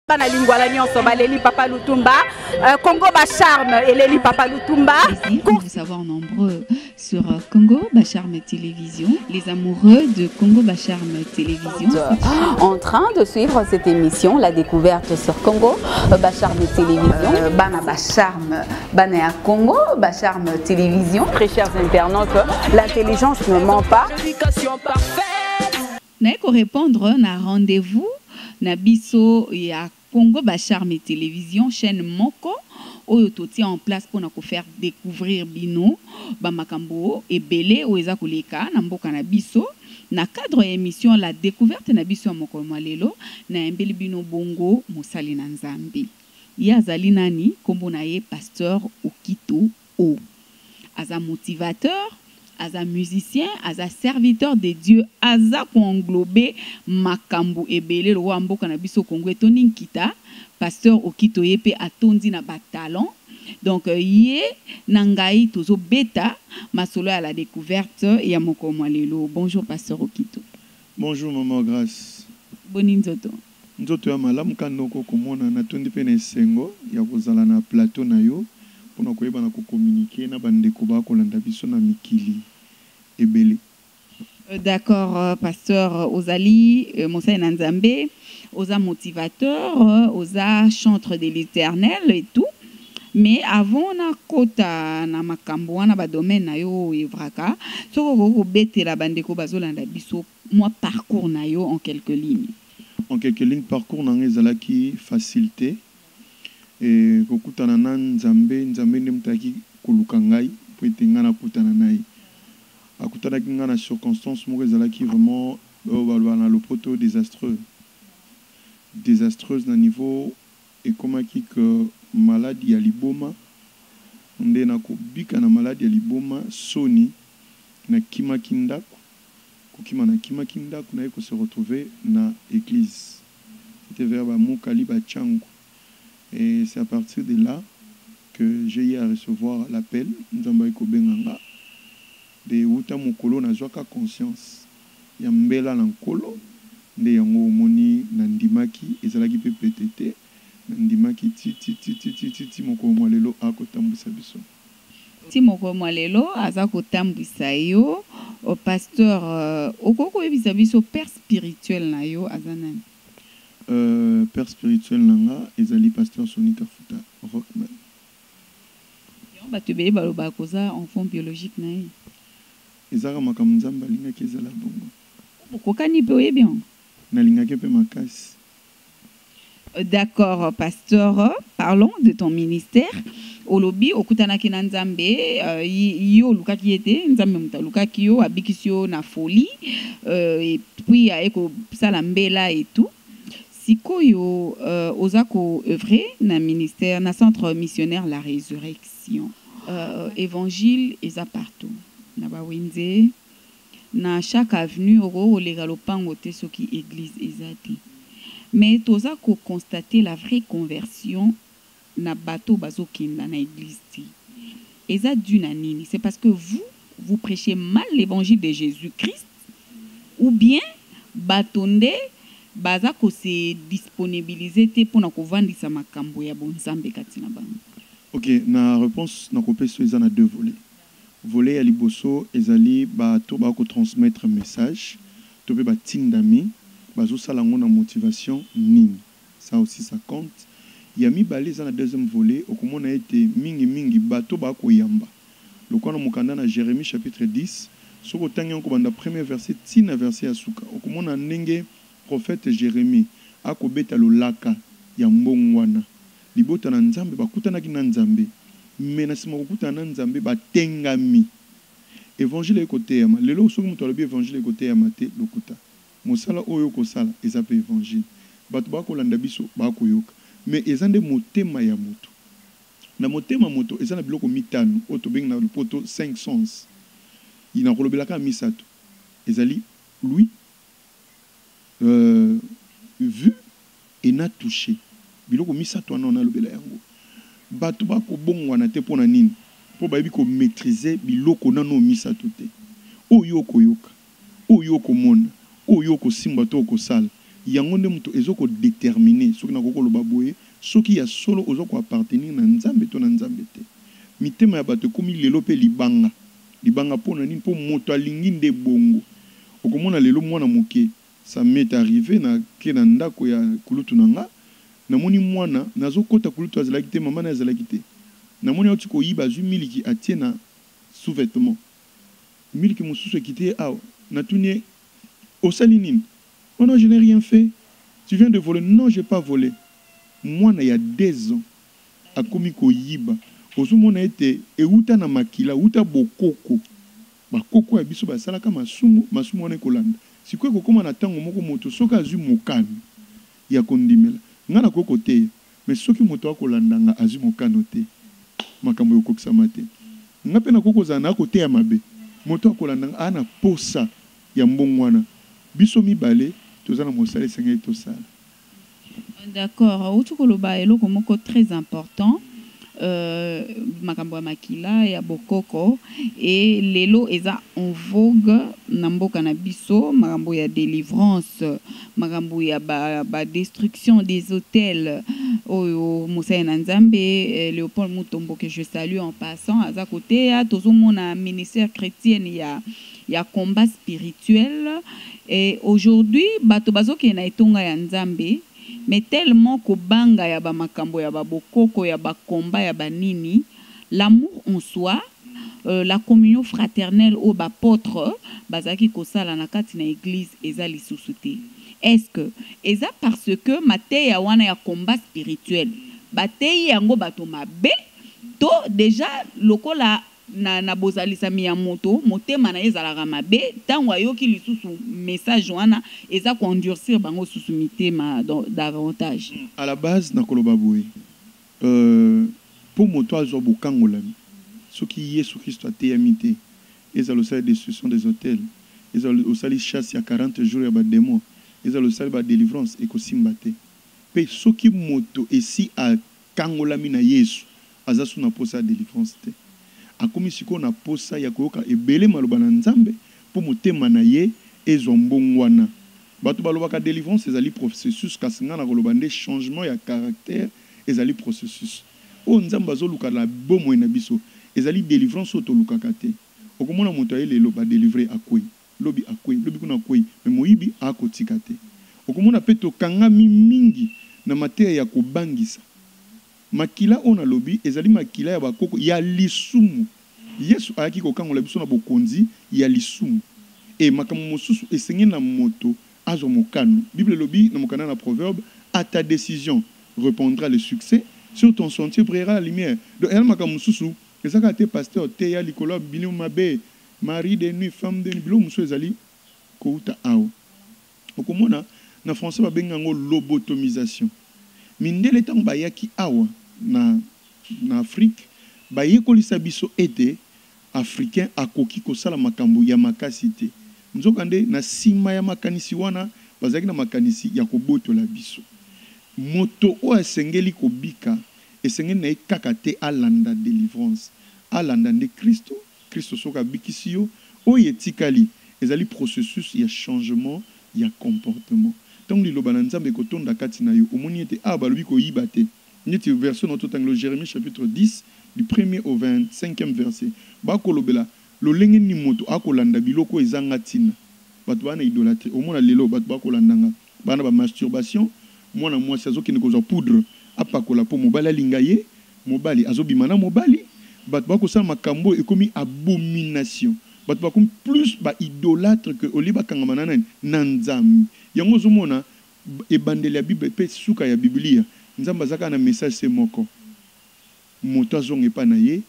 Bana lingwala nyonso baleli Papa Lutumba, Congo Bacharme et Leli Papa Lutumba. Pour savoir nombreux sur Congo Bacharme Télévision, les amoureux de Congo Bacharme Télévision. En train de suivre cette émission, la découverte sur Congo Bacharme Télévision. Bana Bacharme, Bana Congo Bacharme Télévision. Très chers internautes, l'intelligence ne ment pas. N'a qu'à répondre na rendez-vous na biso ya Congo Bacharme Télévision, chaîne Moko, oyo toti en place pour nous faire découvrir bino, bamakambo et belé ou eza koleka na mboka na biso. Na cadre émission la découverte na biso moko malelo na embeli bino bongo mosali na Nzambe. Ya zali nani kombo na ye pasteur Okito O. Aza motivateur, aza musicien, aza serviteur de Dieu, aza ko englobé makambu ebele lo mboka na biso Congo etoni nkita pasteur Okito yepe atondi na batalon. Donc yé nangai tozo beta masolo à la découverte ya moko mwalelo. Bonjour pasteur Okito. Bonjour maman Grâce. Boni nzoto. Nzoto ya malamu kanoko komona na tondi pe na esengo ya kozala na plateau na yo pona koyeba na ko communiquer na bandeko ba kolanda biso na mikili ebele. D'accord, pasteur Ozali, Monseigneur Nzambe, Oza motivateur, Oza chantre de l'Éternel et tout. Mais avant na kota na makambo wana ba domaine na yo evraka, soko ko bete la bandeko bazolanda biso moi parcours na yo en quelques lignes. En quelques lignes parcours na ngezalaki facilité et kokutana na Nzambe ndemtaki koluka ngai po etenga na kutana naye. Akutana kinga na circonstance moko ezalaki vraiment na lopoto désastreuse na niveau ekomaki que maladie ya liboma nde na kobika na maladie ya liboma soni na kimaki ndako kokima na kimaki ndako na ye ko se retrouver na église. C'était vers Mokali Bachango. Et c'est à partir de là que j'ai eu à recevoir l'appel Nzamba ko benganga de uta mokolo na zwaka conscience ya mbela na nkolo nde yango moni na ndimaki ezalaki pe petete na ndimaki ti mokolo mwalelo akotambwisa biso ti mokolo mwalelo aza kotambwisa yo au pasteur okoko yebisa biso père spirituel na yo aza nani? Père spirituel nanga ezali pasteur Sonika Futa Rockman. Bato bele baloba koza enfant biologique na ye. Ezaka makambo Nzambe alingaki ezala bongo. Bokokani pe oyebi yango? Nalingaki pe makasi. D'accord, pasteur, parlons de ton ministère. Olobi okutanaki na Nzambe yo lukaki ete Nzambe muta lukaki yo abikisi yo na folie et puis aeko sala mbela et tout. Sikoyo ozako œuvrer na ministère na centre missionnaire La Résurrection. Évangile eza partout. Na bawenze na chaque avenue oro olega lopango te soki église ezati. Mais toza ko constater la vraie conversion na bato bazokenda na église ti. Eza dû na nini? C'est parce que vous prêchez mal l'évangile de Jésus-Christ ou bien batonde baza ko se disponibiliser te pona ko vandisa makambo ya bonzambe kati na bango. OK, na réponse na kopeso eza na deux volets. Volet ya liboso ezali bato ba ko transmettre message, to pe batindami bazo sala ngona motivation nini. Ça aussi ça compte. Ya mibale eza na deuxième volet okomona ete mingi bato ba ko yamba. Lokona mokanda na Jérémie chapitre 10, soko tangi ko banda premier verset tina verset ya suka. Okomona ndenge prophète Jérémie akobeta lolaka ya mbongwana. Libota na Nzambe bakutana ki na Nzambe. Mais na sima kokutana na Nzambe batengami. Évangile côté yama. Lelo soki muto alobi évangile côté yama te lokuta. Mosala oyo ko sala ezape évangile. Bato ba ko landa biso ba ko yoka. Mais ezande motema ya moto. Na motema moto ezana biloko mitano otobengi na poto 5 sens. Ina kolobelaka misato. Ezali lui vu et n'a touché. Biloko misato na lobela yango. Bato ba ko bongwana te pona nini? Po ba yebi ko maîtriser biloko nano misato te. Oyo ko yoka. Oyo ko mona. Oyo ko simba to ko sala. Yango nde muto ezoko déterminer soki na kokoloba soki ya solo ozo ko appartenir na nzambe to na nzambe te mitema ya bato komi lelo pe libanga pona nini po moto alingi nde bongo okomona lelo mwana moke ça m'est arrivé na ke na ndako ya kulutu nanga namoni mwana nazokota kulutu azalaki te mama na azalaki te namoni oti koyiba azwi miliki atie na sous-vêtement miliki mosusu ekite awa natuni osali nini oh non je n'ai rien fait tu viens de voler non j'ai pas volé mwana ya 2 ans akomi koyiba ozomona ete euta na makila uta bokoko bakoko ya biso basalaka masumu wana ekolanda sikoyo kokoma na ntango moko moto soki azwi mokano ya kondimela nga na koko te mais soki moto akolandanga azwi mokano te makambo yokokisama te nga mpe na kokozala na koteya mabe moto akolandanga ana posa ya mbongo wana biso mibale toza na mosala esengeli tosala. D'accord, utukoloba eloko moko très important makambo ya makila ya bokoko et lelo eza en vogue na mboka na biso makambo ya délivrance makambo ya ba destruction des hôtels oyo Moussa na Nzambe Léopold Mutombo que je salue en passant aza côté ya tozomona ministère chrétien ya combat spirituel et aujourd'hui bato bazoke na etonga ya Nzambe mais tellement ko banga ya ba makambo ya ba bokoko ya ba combat ya ba nini l'amour en soi la communion fraternelle au bapôtre bazaki ko sala na kati na église eza lisusu te est-ce que eza parce que mateya wana ya combat spirituel batei yango bato mabe to déjà lokola na bozalisa mi ya moto motema na ezalaka mabe tango ayoki lisusu message wana eza ko endurcir bango susu mitema davantage à la base na koloba boye pour moto azo bokangola soki Yesu Christ ateyami te ezalo sala destruction des hôtels ezalo sali chasse ya 40 jours ya ba démon ezalo sala ba délivrance ekosimba te pe soki moto esi akangolami na Yesu azasu na posa délivrance te akomi siko na posa ya koyoka ebele maloba na Nzambe po motema na ye ezwa mbongo wana bato balobaka délivrance ezali processus kasi nga na koloba nde changement ya caractère ezali processus o Nzambe azoluka na bomoi na biso ezali délivrance oyo tolukaka te okomona moto aye lelo badélivre akwei lobi kuna akwei me moyibi akotika te okomona mpe tokangami mingi na mateya ya kobangisa makila ona lobi ezali makila ya bakoko ya lisumu Yesu ayaki kokangola biso na bokonzi ya lisumu e makambo mosusu esengeli na moto azo mokano Bible lobi na mokana na proverbe à ta décision répondra le succès sur ton sentier brillera la lumière donc elle makambo mosusu ezaka te pasteur te ya likolo bino mabe mari de nuit femme de nuit bilo mosusu ezali kouta awa okomona na français babengango lobotomisation mindele tango bayaki awa na Afrique bayekolisa biso ete africain akoki kosala makambo ya makasi te nzokande na sima ya makanisi wana bazaki na makanisi ya kobotola biso moto o esengeli kobika esengeli na ekaka te alanda délivrance alanda nde Christo soka bikisi yo oyo etikali ezali processus ya changement ya comportement tant liloba na Nzambe kotonda kati na yo omoni ete balobi koyiba te neti verset notre tanglo Jérémie chapitre 10 du 1er au 25e verset bakolobela lolenge ni moto akolanda biloko ezanga tina bato bana idolâtre omona lelo bato bakolandanga bana ba masturbation mwana mwasi azokende kozwa poudre apakola po mobali alinga ye mobali azobima na mobali bato bakosala makambo ekomi abomination bato bakomi plus ba idolâtre que oliba kangama na Nzambe yango zomona ebandeli ya Bible pe suka ya Biblia Nzambe azaka na message se moko moto azonge pa na ye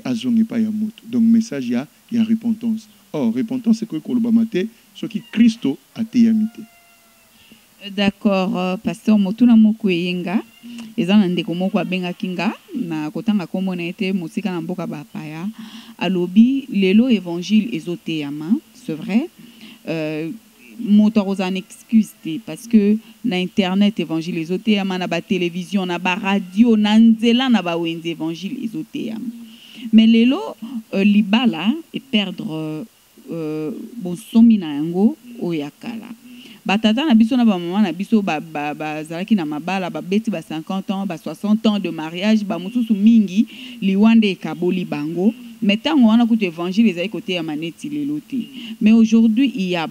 azonge pa ya moto donc message ya repentance or repentance c'est que koloba mate soki Christo ateyami te. D'accord, pasteur motuna moko yenga eza na ndeko moko abenga kinga na kotanga kombo na ete mosika na mboka bapaya alobi lelo évangile ezoteyama c'est vrai moto akozana excuse te parce que na internet évangile ezoteyama na ba télévision na ba radio na nzela na ba wenze évangile ezoteyama mais lelo libala et perdre bon somi na yango oyakala batata na biso na ba maman na biso ba zalaki na mabala ba beti ba 50 ans ba 60 ans de mariage ba mususu mingi liwande kaboli bango. Maintenant, on a écouté l'évangile, les côté à maneti les lotés. Mais aujourd'hui, il y a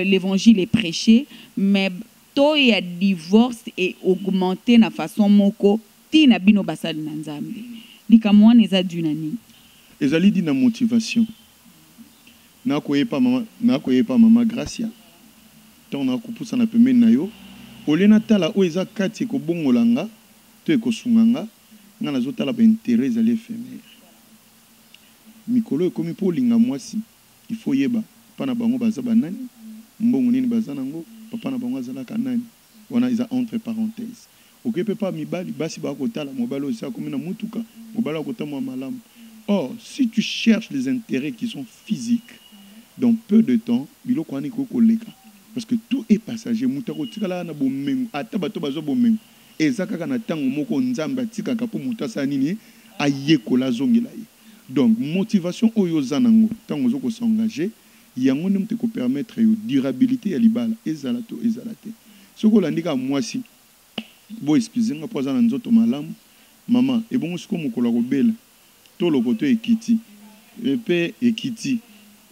l'évangile est prêché, mais taux il y a divorce et augmenté na façon moko ti na bino basali na nzambe. Likamwa neza dunani. Ezali di na motivation. Na koye pa mama Gracia. Tant na kupusa na pembe na yo. Olena tala o eza kati ko bongolanga, to ekosunganga, nga na zotala ba intérêt ezali éphémère. Mikolo ekomi po linga mwasi il faut yeba pana bango baza banani mbongo nini baza nango papa na bango azala kanani wana iza entre parenthèses okepe pa mibali basi ba kotala mobalo sa komi na mutuka mobalo kotamwa malamu. Or si tu cherches les intérêts qui sont physiques dans peu de temps biloko ani ko koleka parce que tout est passager mutako tikala na bomengo ata bato bazo bomengo ezaka kana tango moko nzamba tikaka po mutasa nini ayekola zongela ye. Donc, motivation oyo zanango, tant que vous s'engager, il y a un monde qui peut permettre une durabilité à l'ibala, ezalato, ezalate. Ce que l'on dit à moi si, bon excusez-moi pour ça dans d'autres malam, maman, et bon ce que mon collègue belle, tout le côté ekiti, épée ekiti,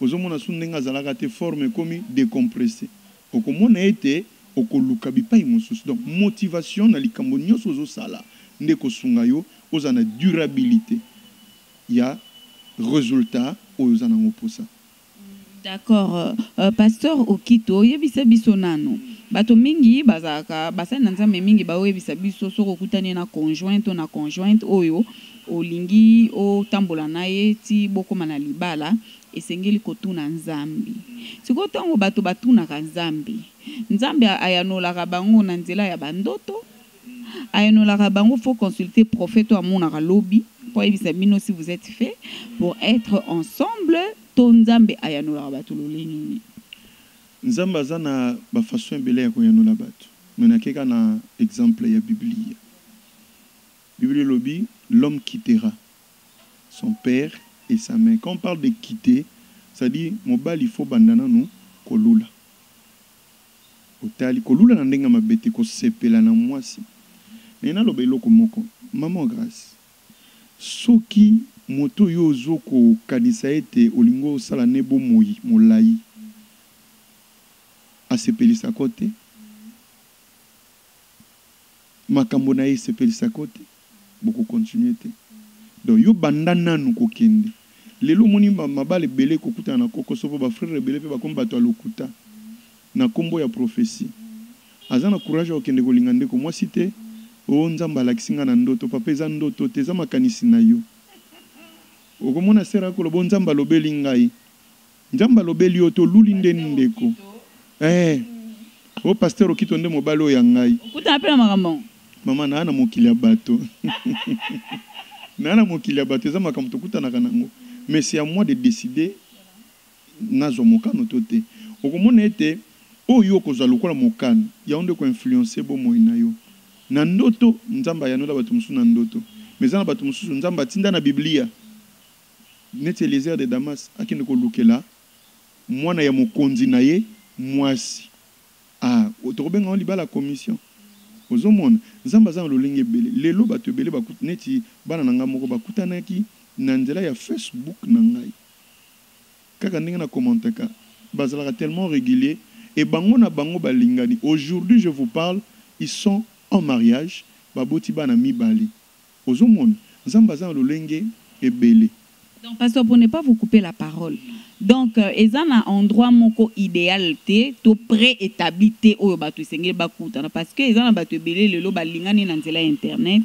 aux hommes on a souvent des zalagate forme comme décompressé. Au comment on a été, au kolukabi pas immensus. Donc, motivation na likambonyo sozo sala, ndeko sungayo, aux ana durabilité. Il y a résultat aux anango pour ça. D'accord. Pasteur Okito, yebisa biso nano. Bato mingi bazaka basa nanzambe mingi ba yebisa biso soko kutani na conjointe oyo olingi o tambola naye ti bokoma na libala esengeli kotuna nzambi. Siko tango bato batuna ka nzambi. Nzambi ayanola bango na nzela ya bandoto. Ayanola bango faut consulter prophète ou amona ka lobby. Si vous êtes fait pour être ensemble, ton nzambe ayanola batu loleni. Nzamba zana ba façon belé ya koyanola batu. Mena keka na exemple ya Biblia. Biblia lobby, l'homme quittera son père et sa mère. Quand on parle de quitter, ça dit mobile il faut bandana nous kolula. Otali kolula na ndenga mabete ko sepela na mwasi. Nena lobelo ko moko. Maman grâce. Soki moto yo zoko kanisa ete olingo sala nebo moyi molai asepelisa kote makambo na ye sepelisa kote boko continuer te donc yo banda nanu kokende lelo moni mabale belé kokuta na koko sopo ba frère belé pe ba komba to lokuta na kombo ya prophétie azana courage okende kolinga ndeko moi cité o nzamba lakisinga na ndoto papa eza ndoto te eza makanisi na yo okomona sera ko lobo nzamba lobeli ngai nzamba lobeli yo to luli ndeni ndeko o pasteur okito nde mobalo ya ngai okuta pe na makambo mama na mokili ya bato na mokili ya bato eza makambo tokuta na kanango mais c'est à moi de décider nazo mokano to te okomona ete oyo kozwa lokola mokano ya onde ko influencer bo moina yo na ndoto nzamba yanola batu musu na ndoto mais na batu musu nzamba tinda na Biblia nete les airs de Damas akende ko lukela mwana ya mokonzi na ye mwasi otobenga on libala commission ozomona nzamba za lolenge bele lelo batu bele bakuta neti bana nanga moko bakutanaki na nzela ya Facebook na ngai kaka ndenge na commentaka bazalaka tellement régulier et bango na bango balingani aujourd'hui je vous parle ils sont en mariage baboti bana mibali ozomona nzamba za lolenge ebele. Donc pasteur pour ne pas vous couper la parole donc ezana endroit moko idéalité to préétabli te oyo bato sengeli bakuta parce que ezana bato ebele lelo balingani na nzela internet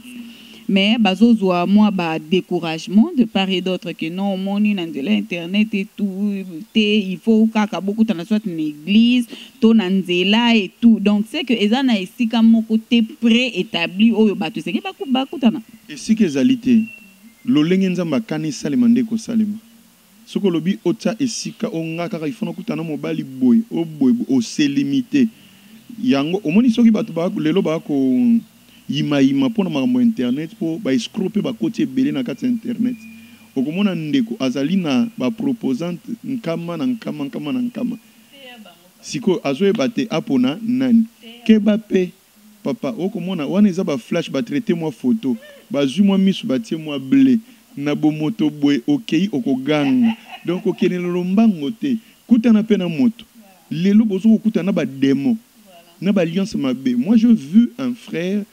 mais bazozwa moi ba découragement de part et d'autre que non moni na nzela internet et tout il faut kaka beaucoup na soit une église to na nzela et tout donc c'est que ezana esika moko te préétabli oyo bato sengeli bakuta na esika ezalité lolenge nzamba kani salema ndeko salema soko lobi ota esika onga kaka ifona kutana mobali boy o boy o c'est limité yango omoni soki bato ba lelo ba ko yima pona makambo internet po ba escroper ba côté belé na kati internet okomona ndeko azali na ba proposante nkama na nkama Siko azoe bate apona nani. Keba pe papa okomona wana eza ba flash ba traiter moi photo. Ba zu moi misu batie moi blé. Na bo moto boy okei okoganga. Donc okene lombango te. Kuta na pe na moto. Lelo bozo kuta na ba démon. Na ba alliance mabe. Moi je vu un frère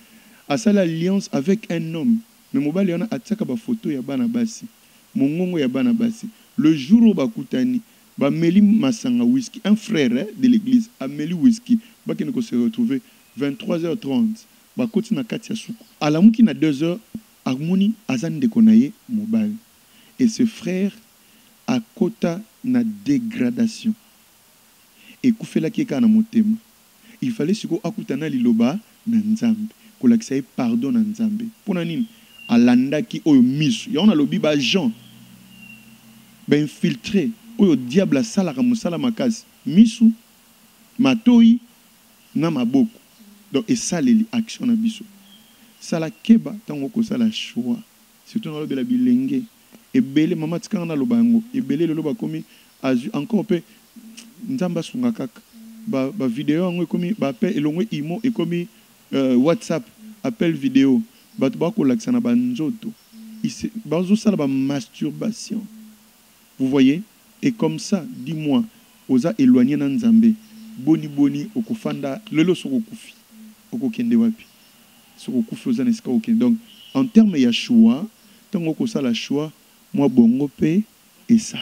à ça l'alliance avec un homme. Mais mobali yana ataka ba photo ya bana basi. Mongongo ya bana basi. Le jour où bakutani ba meli masanga whisky, un frère de l'église a meli whisky, ba qui ne se retrouver 23h30, ba koti na kati ya suku. Alamuki na 2h harmonie azan de konaye mobile. Et ce frère a kota na dégradation. Et koufela keka na motema. Il fallait siko akutana liloba na nzambe. Kolakisa pardon na nzambe. Pona nini alandaki oyo misu. Ya on a lobi ba Jean. Ben infiltré oyo diable salaka musala makasi misu matoi na maboko. Donc et ça les action na biso. Sala keba tango ko sala choix. Surtout na lobi la bilenge. Et belé maman tika na lobango. Et belé le loba komi azu encore peu nzamba sunga kaka. Ba vidéo ngo komi ba appel elongwe imo et komi WhatsApp appel vidéo. Ba to ba ko laksana ba nzoto. Ba zo sala ba masturbation. Vous voyez? Et comme ça, dis-moi, oza éloigné na nzambe. Boni boni okufanda lelo soko kufi. Okokende wapi. Soko kufi oza neska okende. Donc en termes ya choix, tango ko sala choix, moi bongo pe et sala.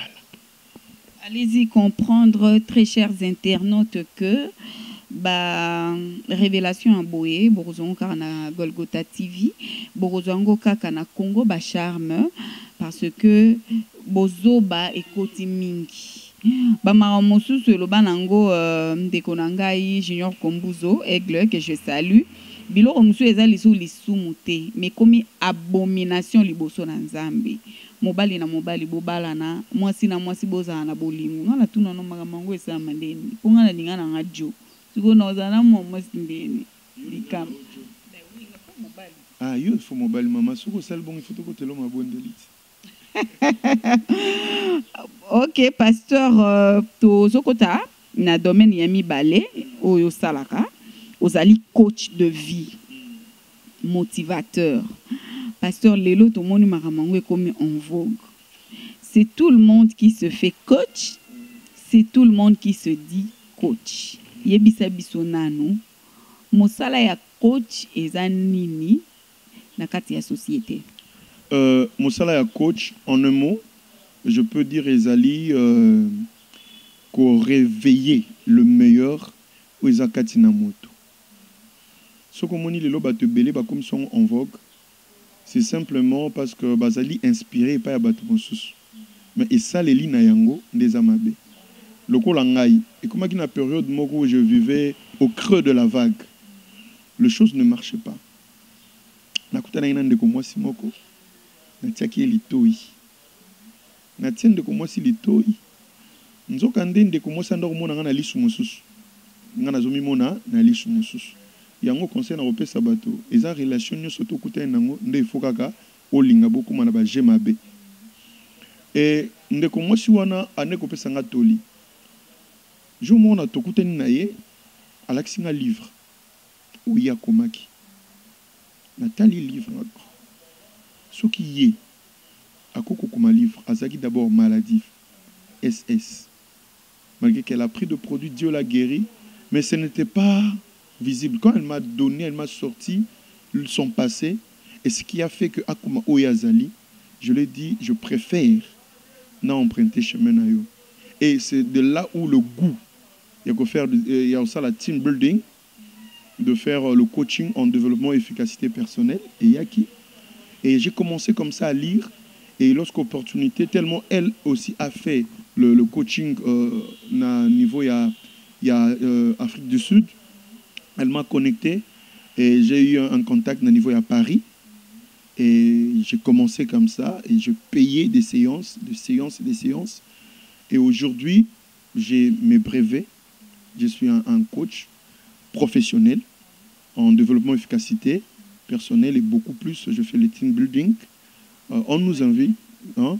Allez-y comprendre, très chers internautes, que révélation à Boé, Borozongo Karana Golgotha TV, Borozongo Kakana Congo Bacharme, parce que Bozoba et Koti Mingi. Bamaramosu sur le banango de Konangai Junior Kombuzo, Aigle, que je salue. Bilo Omusu ezali sous lisumuté, mais comme abomination liboso na Nzambe. Mobali na mobali bobala na mwasi na mwasi boza na bolingo. Ngala tuna no magamango esa mandeni. Ponga na lingana ngajo. Siko na ozana mwasi ndeni. Likam. Ah, il faut mobile maman. Soko sel bon il faut que tu lo mabondelite. Ok, pasteur Tozokota, na domaine yami balé, oyo salaka, ozali coach de vie, motivateur. Pasteur Lelo, tout le monde m'a comme en vogue. C'est tout le monde qui se fait coach, c'est tout le monde qui se dit coach. Yebisa bisonano, mosala ya coach ezanini na kati ya société. Mosala ya coach, en un mot, je peux dire ezali qu'on réveiller le meilleur aux Ezakati na moto. Ce qu'on moni les loba te belé comme sont en vogue, c'est simplement parce que bazali inspiré par Yabatoumonsus. Mais et ça les lignes yango des amabe. Le kolangai et comment qu'il y a une période où je vivais au creux de la vague, les choses ne marchaient pas. Na kutana ina ndeko moi simoko. Na tiaki litoi. Na tiende ko moi si litoi. Nzoka ndende ko moi sando ko mona ngana lisu mususu. Ngana zomi mona na lisu mususu. Yango conseil na repesa bato. Eza relation nyo soto kutana nango nde ifokaka olinga beaucoup mana ba jemabe. Et ndeko moi si wana ane ko pesa ngatoli. Jo mona to kutani na ye alaksinga livre. Oya komaki. Nathalie livre. Ce qui est, à Kokokuma livre, Azaki d'abord maladif, SS. Malgré qu'elle a pris de produits, Dieu l'a guéri, mais ce n'était pas visible. Quand elle m'a donné, elle m'a sorti son passé, et ce qui a fait que Akuma Oyazali, je lui ai dit, je préfère n'emprunter chemin na yo. Et c'est de là où le goût, il y a aussi la team building, de faire le coaching en développement et efficacité personnelle, et Yaki. Et j'ai commencé comme ça à lire. Et lorsqu'opportunité, tellement elle aussi a fait le coaching à niveau il y a Afrique du Sud, elle m'a connecté et j'ai eu un contact à niveau à Paris. Et j'ai commencé comme ça et je payais des séances, des séances. Et aujourd'hui, j'ai mes brevets. Je suis un coach professionnel en développement et efficacité personnel et beaucoup plus. Je fais le team building. On nous invite. Hein?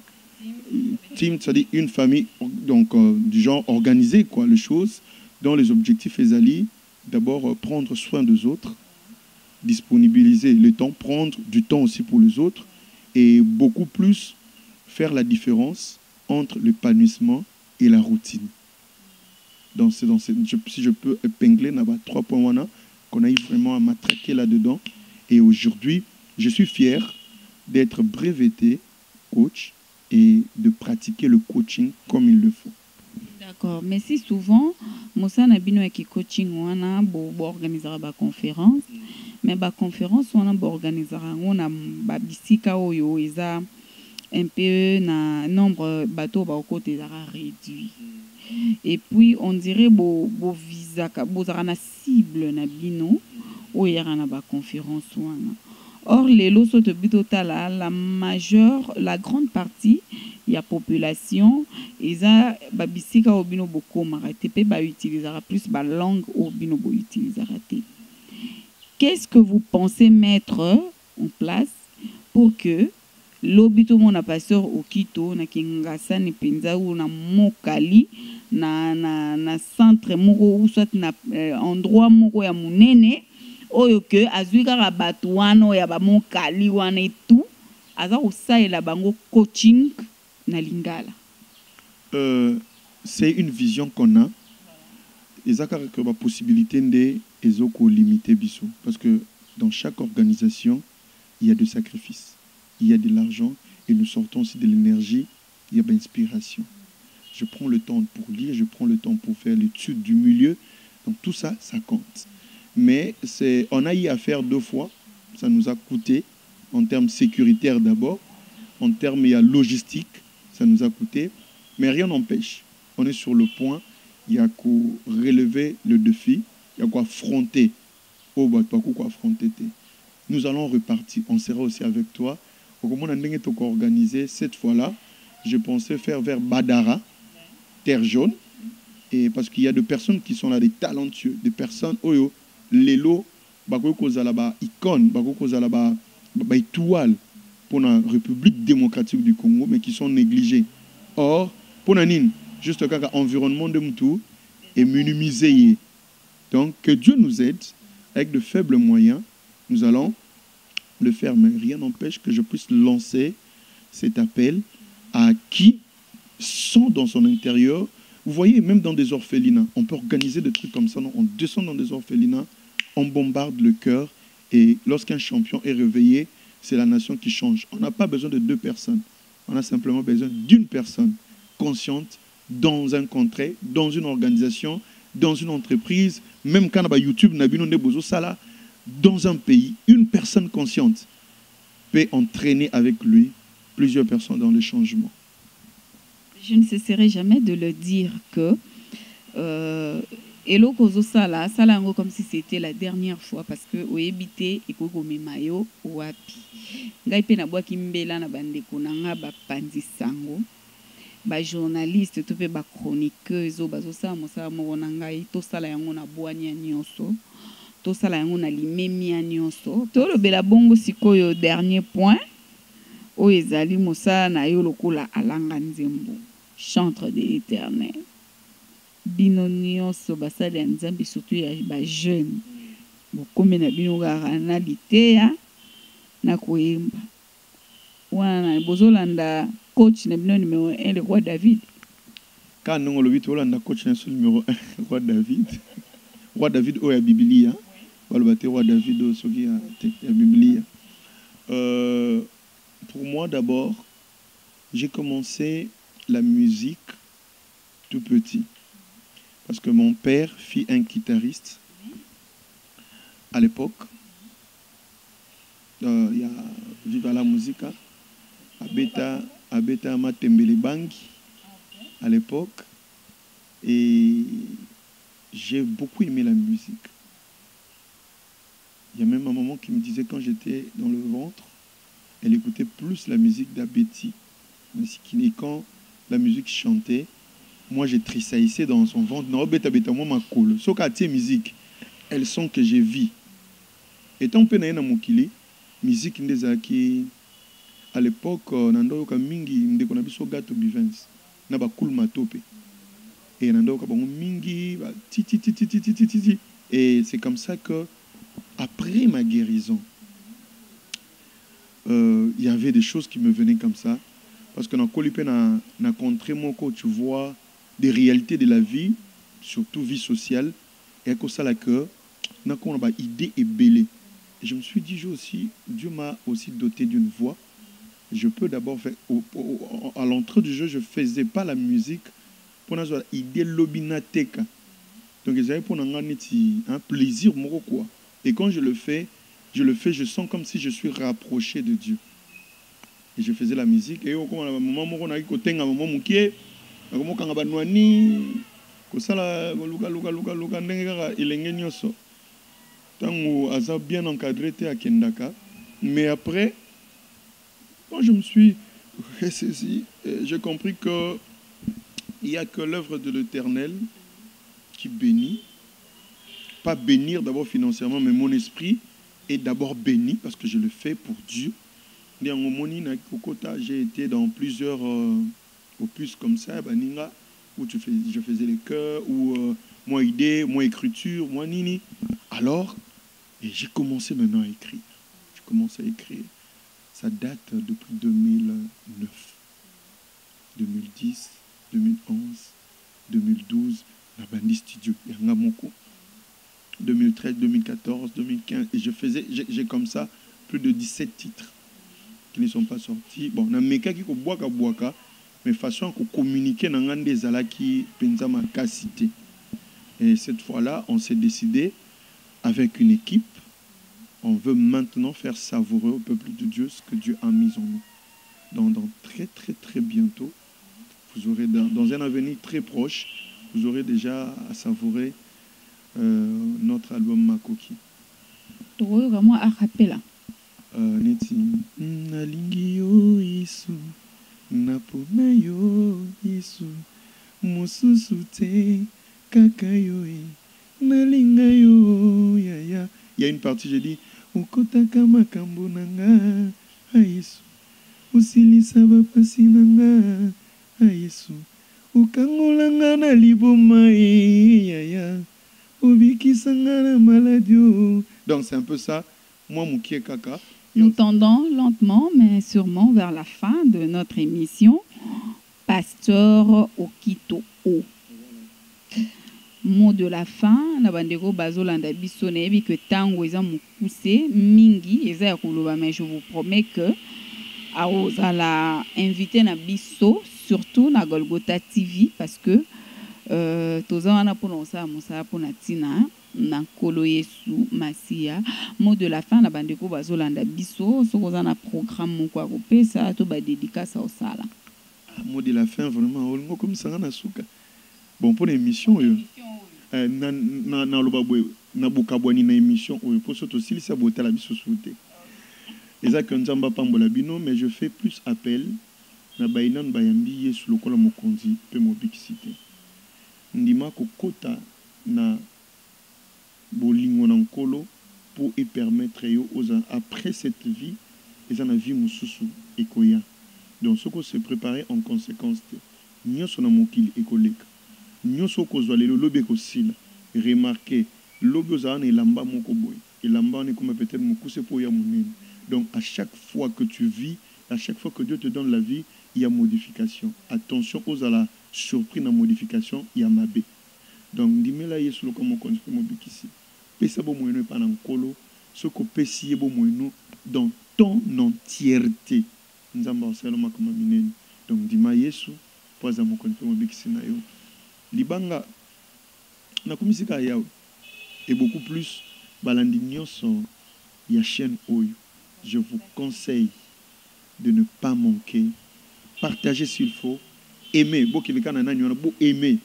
Team, c'est-à-dire une famille donc, du genre organisé, quoi, les choses. Dans les objectifs ezali, d'abord prendre soin des autres, disponibiliser le temps, prendre du temps aussi pour les autres, et beaucoup plus faire la différence entre l'épanouissement et la routine. Si je peux épingler, il y a 3 points qu'on a eu vraiment à matraquer là-dedans. Et aujourd'hui, je suis fier d'être breveté coach et de pratiquer le coaching comme il le faut. D'accord. Mais si souvent, Moussa Nabino qui coaching, on a organisé la conférence, mais la conférence, on a organisé la bisika oyo, ils a un peu na nombre bateau ba côté réduit. Et puis on dirait bo visa bo na cible na bino o yara na ba conférence wana. Or les lots de bitotala la grande partie la population eza ba bisika o bino boko marate pe ba utilisera plus ba langue o bino bo utilisera te. Qu'est-ce que vous pensez mettre en place pour que l'obito mon pasteur okito na kingasa ni penza ou na mokali na centre moko ou soit na endroit moko ya munene oyo ke azuika ka batuano ya ba mokali wana et tout aza osaela bango coaching na lingala. C'est une vision qu'on a. Ezaka que la possibilité de ezoko limiter biso parce que dans chaque organisation il y a des sacrifices. Il y a de l'argent et nous sortons aussi de l'énergie, il y a de l'inspiration. Je prends le temps pour lire, je prends le temps pour faire l'étude du milieu. Donc tout ça, ça compte. Mais on a eu à faire 2 fois. Ça nous a coûté en termes sécuritaires d'abord, en termes logistiques, ça nous a coûté. Mais rien n'empêche. On est sur le point, il y a qu'à relever le défi, il y a qu'à affronter. Nous allons repartir. On sera aussi avec toi. Comment on a organisé cette fois-là, je pensais faire vers Badara, Terre Jaune, et parce qu'il y a des personnes qui sont là, des talentueux, des personnes, oyo, l'élo, bako zalaba icône, bako zalaba étoile pour la République démocratique du Congo, mais qui sont négligées. Or, pour Nanine, juste quand l'environnement de Moutou est minimisé. Donc, que Dieu nous aide, avec de faibles moyens, nous allons le faire, mais rien n'empêche que je puisse lancer cet appel à qui sont dans son intérieur. Vous voyez, même dans des orphelinats, on peut organiser des trucs comme ça. Non, on descend dans des orphelinats, on bombarde le cœur, et lorsqu'un champion est réveillé, c'est la nation qui change. On n'a pas besoin de 2 personnes. On a simplement besoin d'une personne consciente dans un contrée, dans une organisation, dans une entreprise, même quand on a YouTube, dans un pays, une personne consciente peut entraîner avec lui plusieurs personnes dans le changement. Je ne cesserai jamais de le dire que Elo Kozo Sala, Salango comme si c'était la dernière fois parce que au ebité et Kogo Memayo Wapi. Ngai pe na bwa kimbela na bandeko na nga ba panzi sango. Ba journaliste to pe ba chroniqueuse o bazo sa mo sa mo na ngai to sala yango na bwanya nyonso. To sala yango na limemi nyonso. To lo bela bongo sikoyo dernier point. O ezali mosa na yo lokola alanga nzembo. Chantre de l'Éternel. Bino nyonso basali ya nzambe surtout ya ba jeune. Bokombe na bino na liteya na koyemba. Wana bozolanda coach na bino numéro 1 le roi David. Quand nous le vite olanda coach na numéro 1 roi David. Roi David o ya Biblia. Balbate roi David o soki ya Biblia. Pour moi d'abord, j'ai commencé la musique tout petit. Parce que mon père fit un guitariste à l'époque. Il y a Viva la Musica, Abeta Matembele Bangi à l'époque. Et j'ai beaucoup aimé la musique. Il y a même un moment qui me disait quand j'étais dans le ventre, elle écoutait plus la musique d'Abeti. Et quand la musique chantait, moi je tressaillissais dans son ventre. Non, beta moi ma cool. Sauf qu'à tes musique, elles sont que j'ai vie. Et tant que na mokili, musique ndezaki à l'époque nando ka mingi ndeko na biso gato bivens na ba cool matope. Et et c'est comme ça que, après ma guérison, il y avait des choses qui me venaient comme ça. Parce que dans Kolipé, na contré moko, tu vois des réalités de la vie, surtout vie sociale, et à cause ça, que na qu'on a idée et belle. Et je me suis dit, Dieu m'a aussi doté d'une voix. Je peux d'abord faire, à l'entrée du jeu, je ne faisais pas la musique pour avoir idée lobinateka. Donc, ils avaient pour un plaisir, quoi. Et quand je le fais, je sens comme si je suis rapproché de Dieu. Et je faisais la musique. Et au moment où on a eu côté un moment muké, un moment quand on a nouani, que ça la luka n'enga ilenge nyoso. Tant où Asa bien encadré t'es à Kendaka. Mais après, quand je me suis ressaisi, j'ai compris que il n'y a que l'œuvre de l'Éternel qui bénit. Pas bénir d'abord financièrement, mais mon esprit est d'abord béni parce que je le fais pour Dieu. J'ai été dans plusieurs opus comme ça, où je faisais les chœurs, où moi idée, moi écriture, moi nini. Alors, et j'ai commencé maintenant à écrire. J'ai commencé à écrire. Ça date depuis 2009, 2010, 2011, 2012, la Bandi Studio, Yangamoko, 2013, 2014, 2015. Et j'ai comme ça plus de 17 titres qui ne sont pas sortis. Bon, on a meka qui ko boaka, mais façon qu'on communiquer dans un des ala qui pensa ma cité. Et cette fois-là, on s'est décidé avec une équipe. On veut maintenant faire savourer au peuple de Dieu ce que Dieu a mis en nous. Dans très, très, très bientôt, vous aurez dans un avenir très proche, vous aurez déjà à savourer notre album Makoki. Vraiment à rappeler. Neti nalingi yo Yesu napona yo Yesu mususu te kaka yo nalinga yo ya. Il y a une partie, j'ai dit ukotaka makambo nanga Yesu usilisa bapasi nanga Yesu ukangolanga na liboma ya ubikisanga na maladie. Donc c'est un peu ça. Moi mukie kaka. Nous tendons lentement mais sûrement vers la fin de notre émission. Pasteur Okito O. Mot de la fin, na bandeko bazolanda biso na yebi que tango eza mukuse mingi eza ya koloba, mais je vous promets que aozala invité na biso surtout na Golgotha TV parce que toza wana pona osala mosala pona tina na nkolo Yesu Masia. Mot de la fin na bandeko bazolanda biso soko za na programme moko ya kopesa to ba dédicace osala. Mot de la fin vraiment olingo comme ça na suka. Bon pour l'émission na lobabwe na bukabwani na émission oyo pour surtout s'il s'est boté la biso souté. Eza que nzamba pambola bino, mais je fais plus appel na bainan bayambi Yesu lokola mokonzi pe mobikisité. Ndima kokota na bolingo na nkolo pour y permettre yo après cette vie ils en a vie mususu ekoya. Donc ce qu'on se préparer en conséquence nyoso na mokili ekoleka nyoso kozwa lelo lobe kosila remarquez lobe ozana elamba moko boy elamba on est comme peut-être mokuse po ya munene. Donc à chaque fois que tu vis, à chaque fois que Dieu te donne la vie, il y a modification. Attention aux ala surpris dans modification, il y a mabé. Donc dimela yesu loko mo konfi mo bikisi pesa bo moyeno pa na nkolo soko pesi bo moyeno dans ton entièreté nzamba osaloma kama minene. Donc dima yesu poza mo konfi mo bikisi na yo libanga na komisika yawe et beaucoup plus balandi nyonso ya chaîne oyo. Je vous conseille de ne pas manquer, partager s'il faut, aimer, aimer,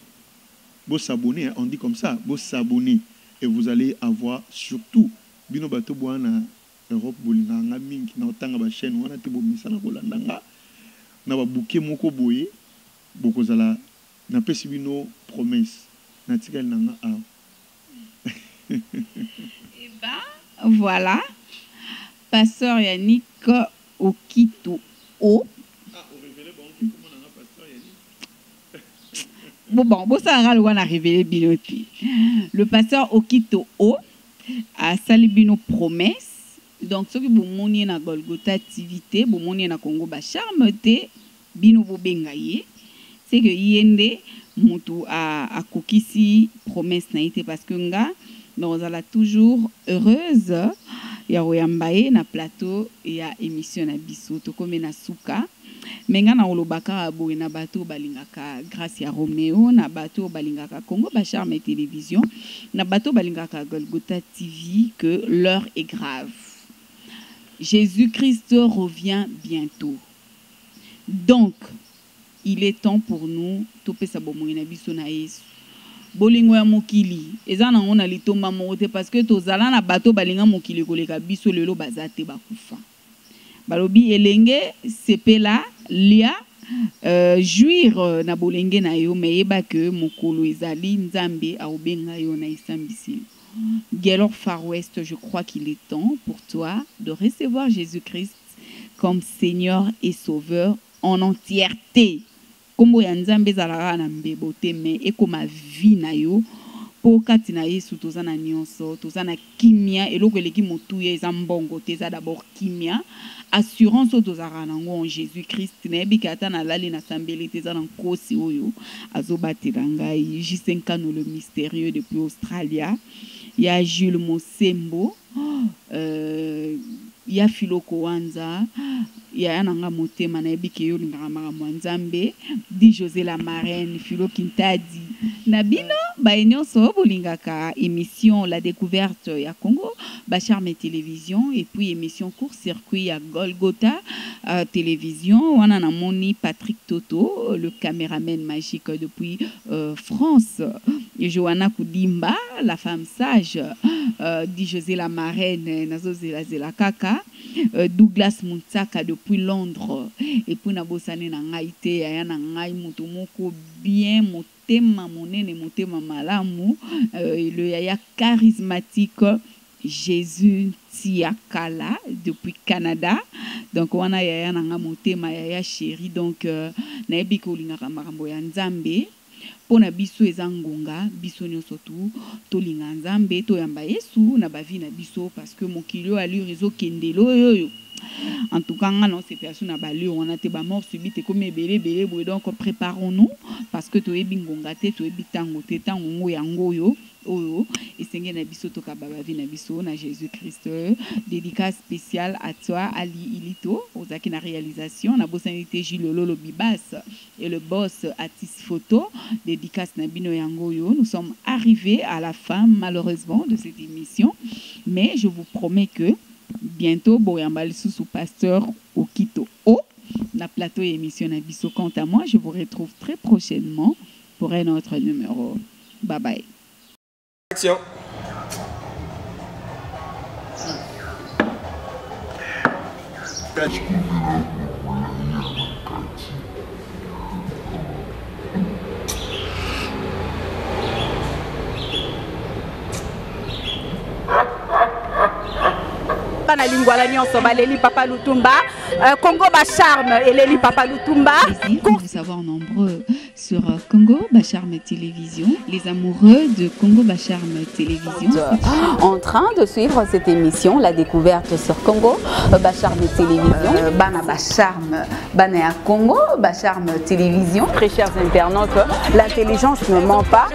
vous s'abonner, on dit comme ça, vous s'abonner et vous allez avoir surtout bino bato boana Europe bolinganga mingi na otanga ba chaîne wana te bo misana kolandanga na ba bouquet moko boye bokozala na pesi bino promesse na tikali nanga a. Et ben voilà. Pasteur Yannick Okito O. Ah, on révélait bon comment on a pasteur Yannick. ça a révélé Binoti. Le pasteur Okito O a salibino promesse. Donc, ce que vous moniez na Golgotha activité, vous moniez na Congo Bacharme te bino bo bengaye, c'est que yende mutu a kokisi promesse na été parce que nga nous allons toujours heureuse ya oyambaye na plateau ya émission na biso to comme na suka. Menga na olobaka boye na bato balingaka grâce ya Roméo na bato balingaka Congo Bacharme télévision na bato balingaka Golgotha TV que l'heure est grave. Jésus-Christ revient bientôt. Donc il est temps pour nous topesa bomoye na biso na Yesu. Bolingo ya mokili eza na ngona litomba mote parce que tozala na bato balinga mokili koleka biso lelo bazate bakufa. Balobi elenge sepela lia juir na bolenge na yo meyeba que mokolo ezali nzambe aobenga yo na isambisi. Gelor Far West, je crois qu'il est temps pour toi de recevoir Jésus-Christ comme Seigneur et Sauveur en entièreté. Kombo ya nzambe zalaka na mbebote me ekoma vie na yo po kati na Yesu tozana nyonso tozana kimia eloko eleki motuya eza mbongo te eza d'abord kimia assurance tozaka nango en Jésus-Christ na ebika ata na lali na sambeli te eza na nkosi oyo azobatela ngai J5 le mystérieux depuis Australia ya Jules Mosembo ya Filoko Wanza ya nanga motema na ebike yo lingaka makambo nzambe di José la marraine Philo Kintadi na bino baenyoso bolingaka émission La Découverte ya Congo Bacharme télévision et puis émission court circuit ya Golgotha télévision wana na moni Patrick Toto le caméraman magique depuis France et Johanna Koudimba la femme sage di José la marraine nazo zela kaka Douglas Mutsaka depuis Londres et puis na bosane na ngai te ya na ngai mutu moko bien motema monene motema malamu le yaya charismatique Jésus Tiakala depuis Canada donc wana yaya na nga motema yaya chéri donc na ebiko lingaka makambo ya nzambe pona biso ezangonga biso nyonso tu tolinga nzambe toyamba Yesu na bavi na biso parce que mokili ali réseau kendelo yoyo en tout cas non c'est personne na bali on a te ba mort subite comme belé donc préparons-nous parce que toyebi ngonga te toyebi tango te tango yango yo oyo esenge na biso to kababa vi na biso na Jésus-Christ. Dédicace spéciale à toi Ali Ilito ozaki na réalisation na bosanité Gilles Lolo Bibas et le boss Atis Photo. Dédicace na bino yango yo. Nous sommes arrivés à la fin malheureusement de cette émission mais je vous promets que bientôt boyambal sous pasteur Okito O na plateau émission na biso. Quant à moi je vous retrouve très prochainement pour un autre numéro. Bye bye. Action. na lingwa la nyonso baleli Papa Lutumba Congo Bacharme et Leli Papa Lutumba. Pour savoir nombreux sur Congo Bacharme Télévision, les amoureux de Congo Bacharme Télévision en train de suivre cette émission La Découverte sur Congo Bacharme Télévision. Bana Bacharme Bana Congo Bacharme Télévision. Très chers internautes, l'intelligence ne ment pas.